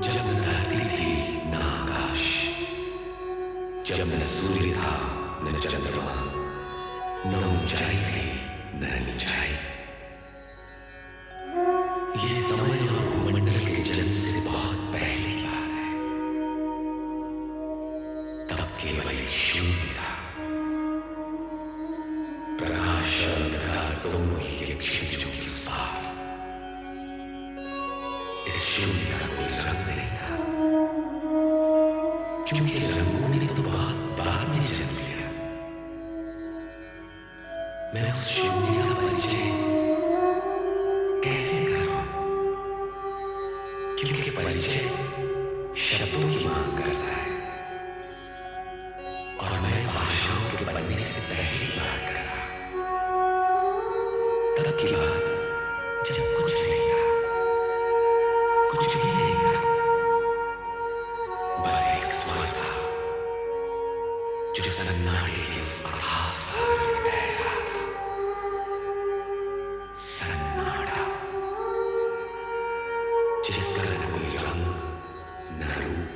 जब न धरती थी न आकाश, जब न सूर्य था न चंद्रमा, न ऊंचाई थी न नीचाई। ये समय और भूमंडल के जन्म से बहुत पहले की बात है। तब केवल एक शून्य था। प्रकाश और अंधकार दोनों ही के क्षितिजों के उस पार। इस शून्य का कोई रंग नहीं था, क्योंकि रंगों ने तो बहुत बाद में जन्म लिया। मैं उस शून्य का परिचय कैसे करूं? क्योंकि परिचय शब्दों की मांग करता है, और मैं भाषाओं के बनने से पहले की बात कर रहा। तब की बात जब कुछ नहीं था, कुछ भी नहीं था, बस एक स्वर था जो सन्नाटे के उस अथाह सागर में बह रहा था। सन्नाटा, जिसका न कोई रंग न रूप,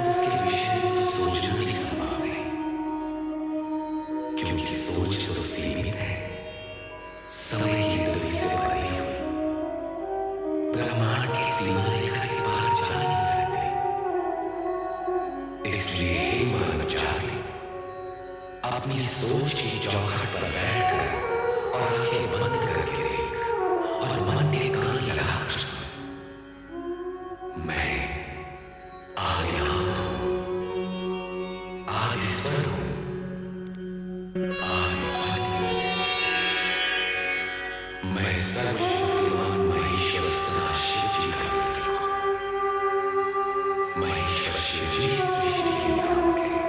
उसके विषय में सोचना भी संभव नहीं, क्योंकि सोच तो सीमित है, समय की डोरी से बंधी हुई। ब्रह्मांड की सीमा रेखा के पार जा नहीं सकती। इसलिए हे मानव जाति, अपनी सोच की चौखट पर बैठकर और आंखें बंद करके देख, और मन के कान लगाकर सुन। मैं आदिनाथ हूं, आदिस्वर हूं, आदिपति हूं। मैं सर्वशक्तिमान महेश्वर सदाशिव जी का पुत्र हूं। महेश्वर शिव जी सृष्टि के नियामक हैं।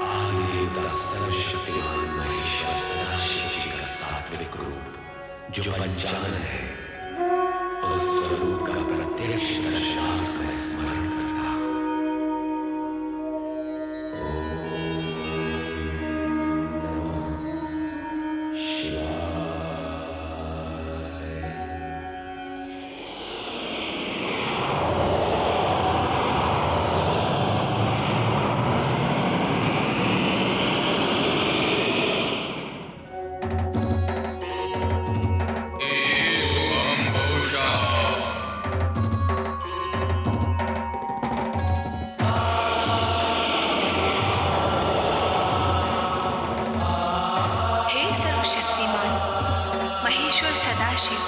आदिदेवता सर्वशक्तिमान महेश्वर सदाशिव जी का सात्विक रूप, जो पंचानन है, उस स्वरूप का प्रत्यक्ष दर्शनार्थ मैं स्मरण करता हूं। ओम नमः शिवाय। महेश्वर सदाशिव,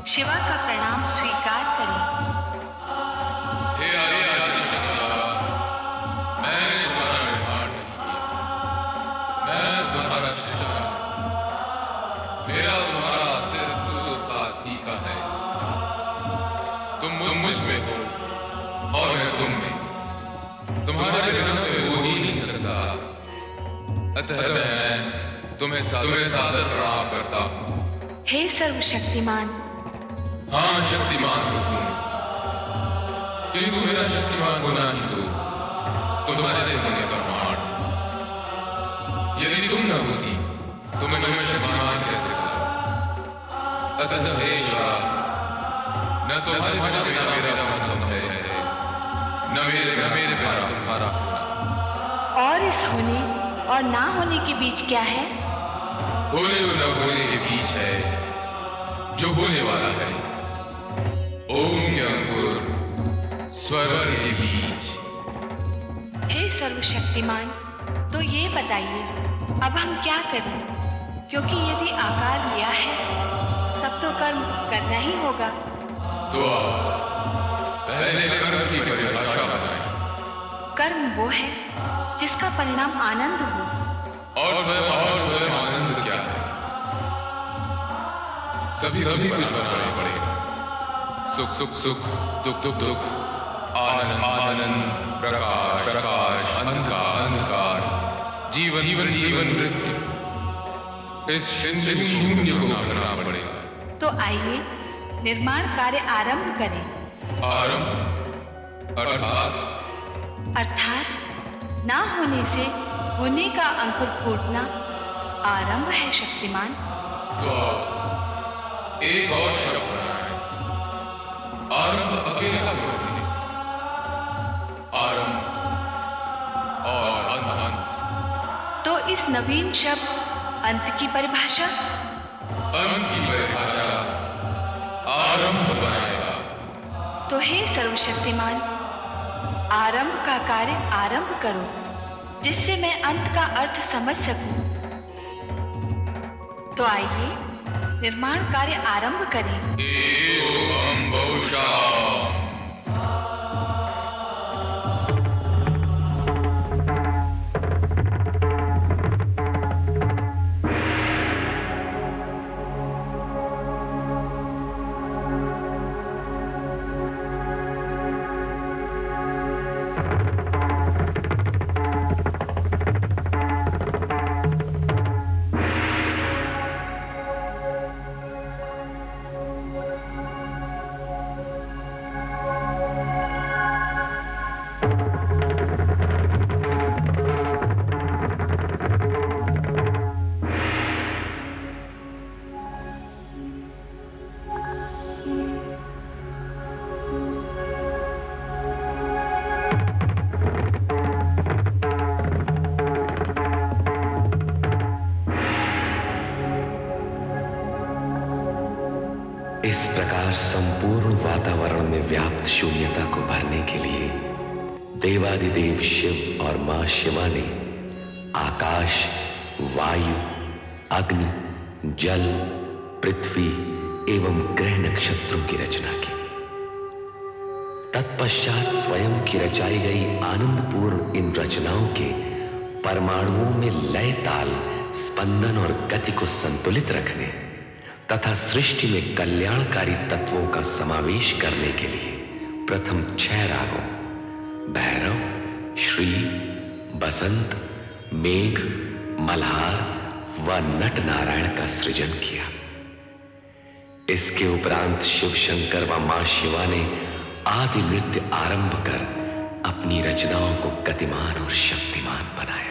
शिवा का प्रणाम स्वीकार करें। हे आदिशक्ति, मैंने तुम्हारा निर्माण नहीं किया, मैं तुम्हारा सृष्टा। मेरा तुम्हारा अस्तित्व तो साथ ही का है। तुम मुझ में हो और मैं तुम में। तुम्हारे बिना मैं हो ही नहीं सकता। अतः मैं तुम्हें सादर प्रणाम करता हूं। हे सर्वशक्तिमान। हाँ, शक्तिमान तो हूं, किंतु मेरा शक्तिमान होना ही तो तुम्हारे होने का प्रमाण। यदि तुम न होती तो मैं शक्तिमान कैसे होता? अतः हे शिवा, न तुम्हारे बिना मेरा संभव है, न मेरे बिना तुम्हारा होना। और इस होने और ना होने के बीच क्या है? होने और न होने के बीच है जो होने वाला है। ओम के अंकुर स्वर के बीच। हे सर्वशक्तिमान, तो ये बताइए अब हम क्या करें? क्योंकि यदि आकार लिया है तब तो कर्म करना ही होगा। तो पहले कर्म की परिभाषा बनाएं। कर्म वो है जिसका परिणाम आनंद हो। और स्वयं आनंद क्या है? सभी कुछ बनाना पड़ेगा। सुख सुख सुख, दुख दुख दुख, आनंद आनंद, प्रकाश प्रकाश, अंधकार अंधकार, जीवन जीवन जीवन, मृत्यु। इस शून्य को भरना पड़ेगा। तो आइए निर्माण कार्य आरंभ करें। आरंभ अर्थात ना होने से होने का अंकुर फूटना आरंभ है शक्तिमान। तो एक और शब्द नवीन शब्द अंत की परिभाषा? अंत की परिभाषा आरंभ बनाएगा। तो हे सर्वशक्तिमान, आरंभ का कार्य आरंभ करो, जिससे मैं अंत का अर्थ समझ सकूं। तो आइए निर्माण कार्य आरंभ करें। एवं बहुशः। इस प्रकार संपूर्ण वातावरण में व्याप्त शून्यता को भरने के लिए देवादिदेव शिव और मां शिवा ने आकाश, वायु, अग्नि, जल, पृथ्वी एवं ग्रह नक्षत्रों की रचना की। तत्पश्चात स्वयं की रचाई गई आनंदपूर्ण इन रचनाओं के परमाणुओं में लय, ताल, स्पंदन और गति को संतुलित रखने तथा सृष्टि में कल्याणकारी तत्वों का समावेश करने के लिए प्रथम 6 रागों भैरव, श्री, बसंत, मेघ, मल्हार व नट नारायण का सृजन किया। इसके उपरांत शिव शंकर व मां शिवा ने आदि नृत्य आरंभ कर अपनी रचनाओं को गतिमान और शक्तिमान बनाया।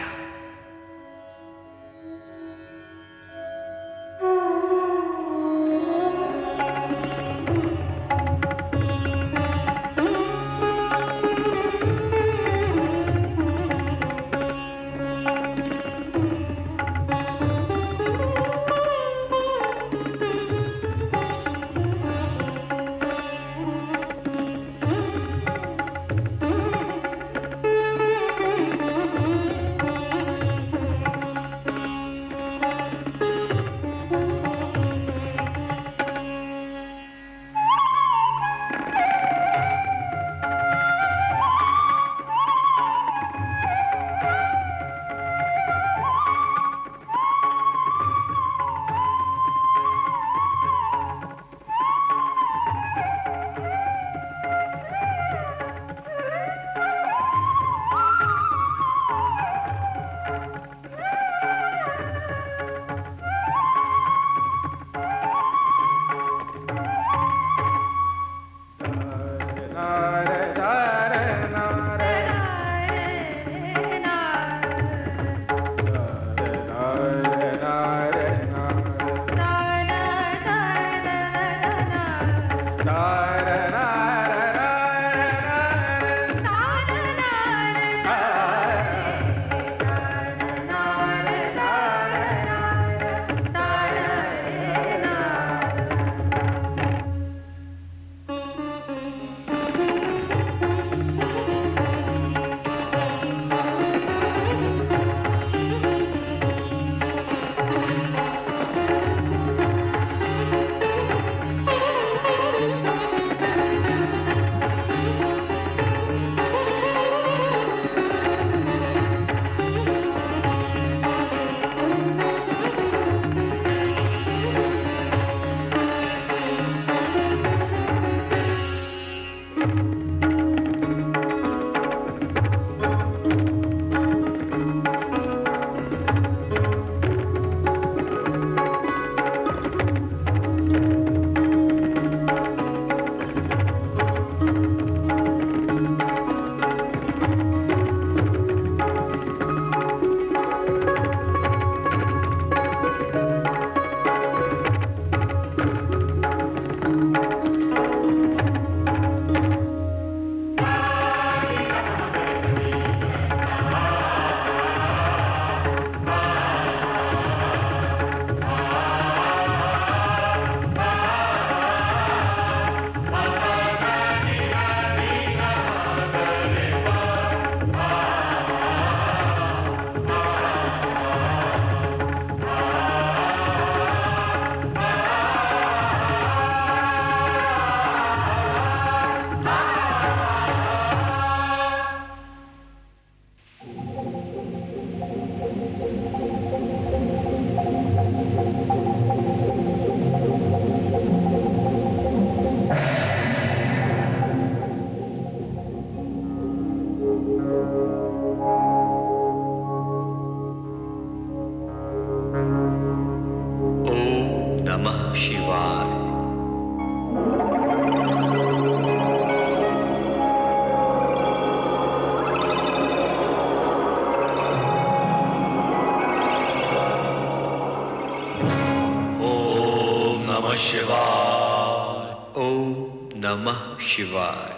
ओम नमः शिवाय।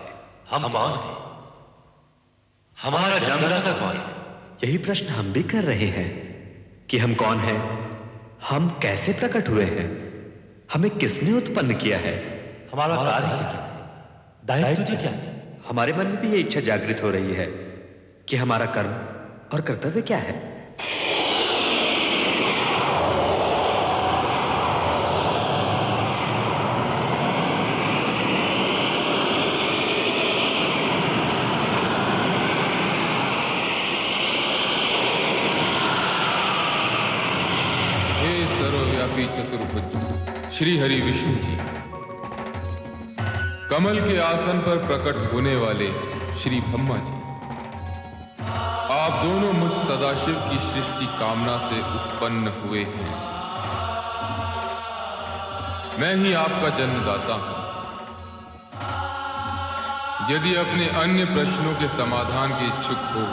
हम कौन हैं? हमारा जन्मदाता कौन है? यही प्रश्न हम भी कर रहे हैं कि हम कौन हैं, हम कैसे प्रकट हुए हैं, हमें किसने उत्पन्न किया है, हमारा कार्य क्या है? दायित्व क्या है? हमारे मन में भी ये इच्छा जागृत हो रही है कि हमारा कर्म और कर्तव्य क्या है। हे सर्वव्यापी चतुर्भुज श्री हरि विष्णु जी, कमल के आसन पर प्रकट होने वाले श्री ब्रह्मा जी, आप दोनों मुझ सदाशिव की सृष्टि कामना से उत्पन्न हुए हैं। मैं ही आपका जन्मदाता हूं। यदि अपने अन्य प्रश्नों के समाधान के इच्छुक हो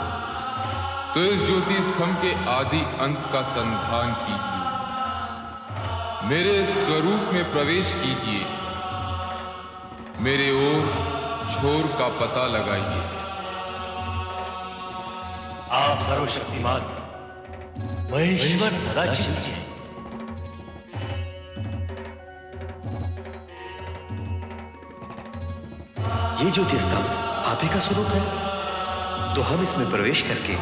तो इस ज्योति स्तंभ के आदि अंत का संधान कीजिए, मेरे स्वरूप में प्रवेश कीजिए, मेरे ओर छोर का पता लगाइए। आप सर्वशक्तिमान महेश्वर सदाशिव जी हैं। ये ज्योति स्तंभ आप ही का स्वरूप है, तो हम इसमें प्रवेश करके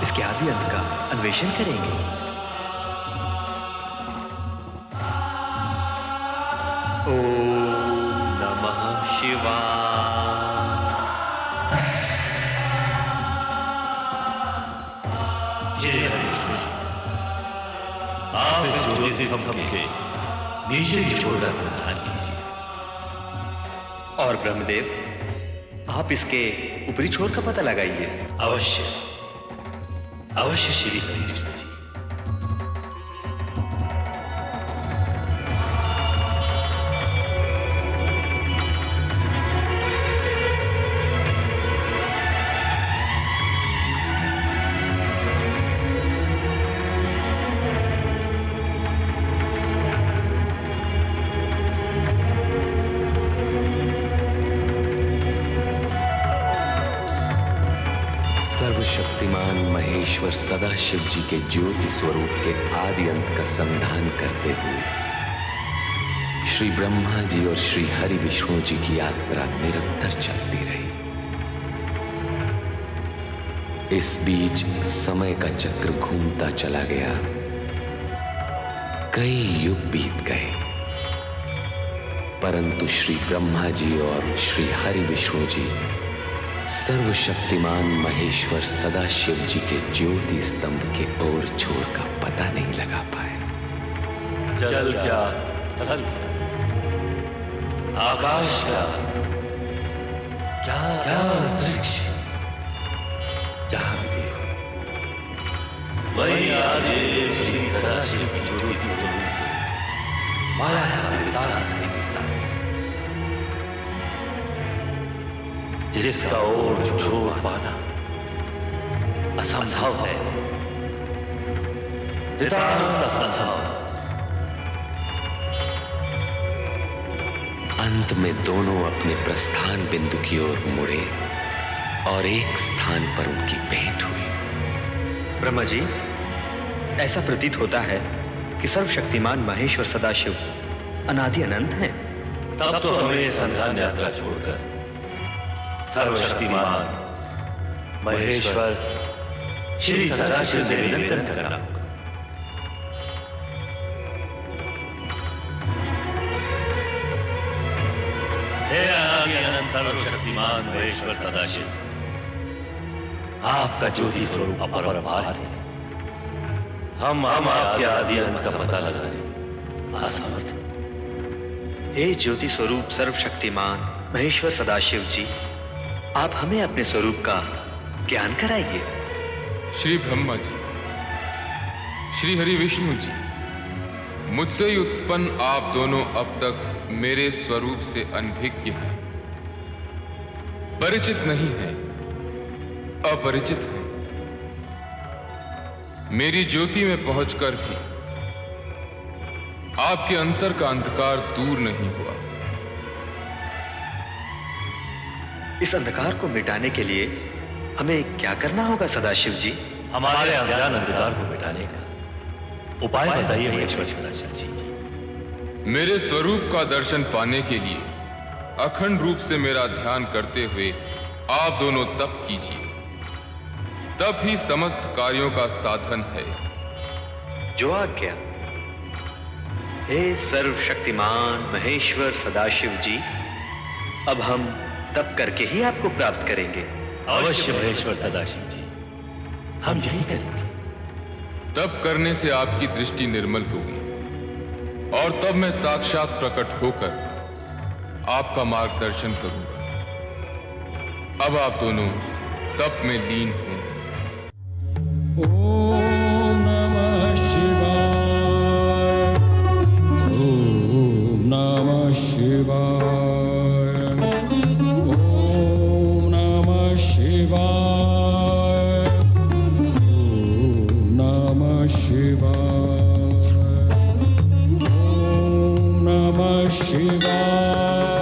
इसके आदि अंत का अन्वेषण करेंगे। ओम नमः शिवाय। जय हरि। आप इस ज्योति स्तंभ के नीचे की छोर का संधान कीजिए। और ब्रह्मदेव, आप इसके ऊपरी छोर का पता लगाइए। अवश्य अवश्य श्री हरि विष्णु जी। सर्वशक्तिमान महेश्वर सदाशिव जी के ज्योति स्वरूप के आदि अंत का संधान करते हुए श्री ब्रह्मा जी और श्री हरि विष्णु जी की यात्रा निरंतर चलती रही। इस बीच समय का चक्र घूमता चला गया, कई युग बीत गए, परंतु श्री ब्रह्मा जी और श्री हरि विष्णु जी सर्वशक्तिमान महेश्वर सदाशिव जी के ज्योति स्तंभ के ओर छोर का पता नहीं लगा पाए। जल क्या, थल क्या, आकाश क्या, क्या क्या अंतरिक्ष, जहां भी देखो वही आदेव श्री सदाशिव की ज्योति स्वरूप से माया दिखता है, जिसका और छोर पाना असंभव है, नितांत असंभव। अंत में दोनों अपने प्रस्थान बिंदु की ओर मुड़े और एक स्थान पर उनकी भेंट हुई। ब्रह्मा जी, ऐसा प्रतीत होता है कि सर्वशक्तिमान महेश्वर सदाशिव अनादि अनंत हैं। तब तो हमें संधान यात्रा छोड़कर सर्वशक्तिमान महेश्वर श्री सदाशिव से निरंतर करना होगा। हे अनादि अनंत सर्वशक्तिमान महेश्वर सदाशिव, आपका ज्योति स्वरूप अपरंपार है। हम आपके आदि अंत का पता लगाने असमर्थ हैं। हे ज्योति स्वरूप सर्वशक्तिमान महेश्वर सदाशिव जी, आप हमें अपने स्वरूप का ज्ञान कराइए। श्री ब्रह्मा जी, श्री हरि विष्णु जी, मुझसे ही उत्पन्न आप दोनों अब तक मेरे स्वरूप से अनभिज्ञ हैं, परिचित नहीं हैं, अपरिचित हैं। मेरी ज्योति में पहुंचकर भी आपके अंतर का अंधकार दूर नहीं हुआ। इस अंधकार को मिटाने के लिए हमें क्या करना होगा सदाशिव जी? हमारे अज्ञान अंधकार को मिटाने का उपाय बताइए महेश्वर सदाशिव जी। मेरे स्वरूप का दर्शन पाने के लिए अखंड रूप से मेरा ध्यान करते हुए आप दोनों तप कीजिए, तप ही समस्त कार्यों का साधन है। जो आज्ञा। हे सर्वशक्तिमान महेश्वर सदाशिव जी, अब हम तप करके ही आपको प्राप्त करेंगे। अवश्य महेश्वर सदाशिव जी, हम यही करेंगे। तप करने से आपकी दृष्टि निर्मल होगी और तब मैं साक्षात प्रकट होकर आपका मार्गदर्शन करूंगा। अब आप दोनों तप में लीन हों। ओम नमः शिवाय। ओम नमः शिवाय। ओम नमः शिवाय। ओम नमः शिवाय। ओम नमः शिवाय।